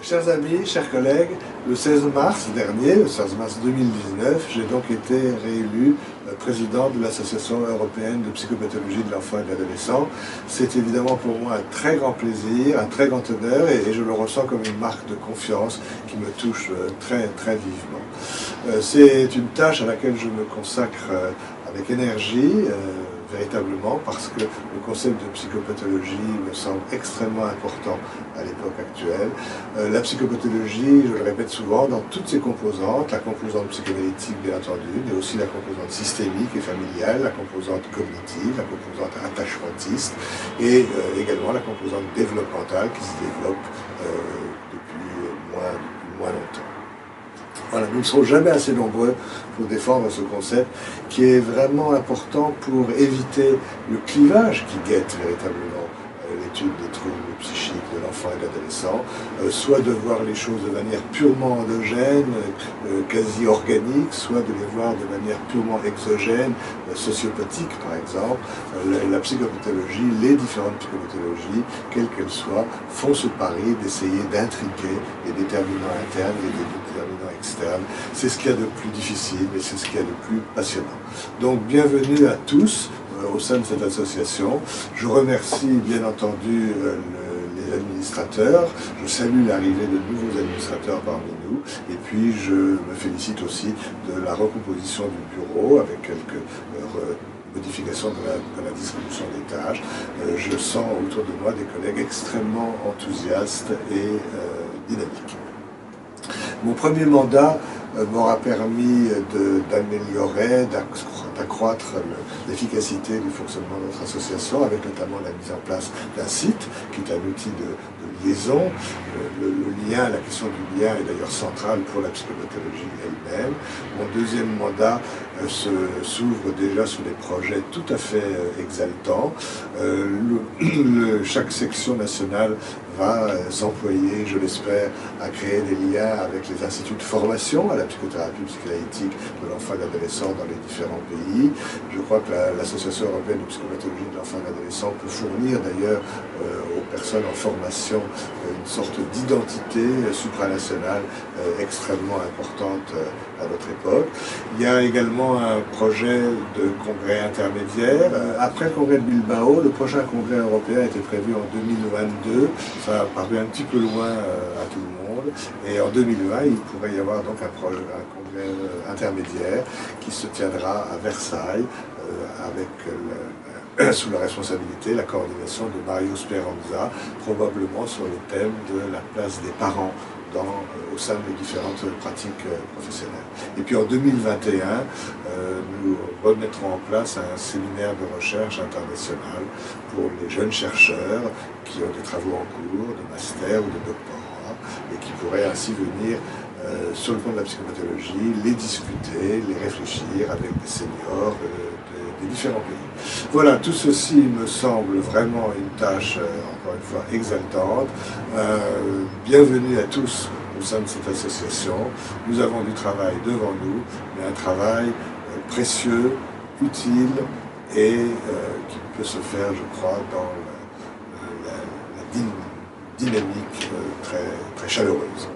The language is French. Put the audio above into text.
Chers amis, chers collègues, le 16 mars dernier, le 16 mars 2019, j'ai donc été réélu président de l'Association européenne de psychopathologie de l'enfant et de l'adolescent. C'est évidemment pour moi un très grand plaisir, un très grand honneur et je le ressens comme une marque de confiance qui me touche très vivement. C'est une tâche à laquelle je me consacre avec énergie, véritablement, parce que le concept de psychopathologie me semble extrêmement important à l'époque actuelle. La psychopathologie, je le répète souvent, dans toutes ses composantes, la composante psychanalytique bien entendu, mais aussi la composante systémique et familiale, la composante cognitive, la composante attachmentiste et également la composante développementale qui se développe depuis moins longtemps. Voilà, nous ne serons jamais assez nombreux pour défendre ce concept qui est vraiment important pour éviter le clivage qui guette véritablement l'étude des troubles psychiques de l'enfant et de l'adolescent, soit de voir les choses de manière purement endogène, quasi organique, soit de les voir de manière purement exogène, sociopathique par exemple. La psychopathologie, les différentes psychopathologies, quelles qu'elles soient, font ce pari d'essayer d'intriquer les déterminants internes et les déterminants externes. C'est ce qu'il y a de plus difficile et c'est ce qu'il y a de plus passionnant. Donc bienvenue à tous au sein de cette association. Je remercie bien entendu les administrateurs, je salue l'arrivée de nouveaux administrateurs parmi nous, et puis je me félicite aussi de la recomposition du bureau avec quelques modifications de la distribution des tâches. Je sens autour de moi des collègues extrêmement enthousiastes et dynamiques. Mon premier mandat m'aura permis d'améliorer, d'accroître l'efficacité du fonctionnement de notre association, avec notamment la mise en place d'un site qui est un outil de liaison. La question du lien est d'ailleurs centrale pour la psychopathologie elle-même. Mon deuxième mandat s'ouvre déjà sur des projets tout à fait exaltants. Chaque section nationale va s'employer, je l'espère, à créer des liens avec les instituts de formation à la psychothérapie psychanalytique de l'enfant et de l'adolescent dans les différents pays. Je crois que l'Association européenne de psychopathologie de l'enfant et de l'adolescent peut fournir d'ailleurs aux personnes en formation une sorte d'identité supranationale extrêmement importante à notre époque. Il y a également un projet de congrès intermédiaire. Après le congrès de Bilbao, le prochain congrès européen était prévu en 2022. Ça a paru un petit peu loin à tout le monde. Et en 2020, il pourrait y avoir donc un congrès intermédiaire qui se tiendra à Versailles avec sous la responsabilité, la coordination de Mario Speranza, probablement sur le thème de la place des parents au sein des différentes pratiques professionnelles. Et puis en 2021, nous remettrons en place un séminaire de recherche international pour les jeunes chercheurs qui ont des travaux en cours, de master ou de doctorat, et qui pourraient ainsi venir sur le plan de la psychopathologie, les discuter, les réfléchir avec des seniors des différents pays. Voilà, tout ceci me semble vraiment une tâche, encore une fois, exaltante. Bienvenue à tous au sein de cette association. Nous avons du travail devant nous, mais un travail précieux, utile et qui peut se faire, je crois, dans la dynamique très chaleureuse.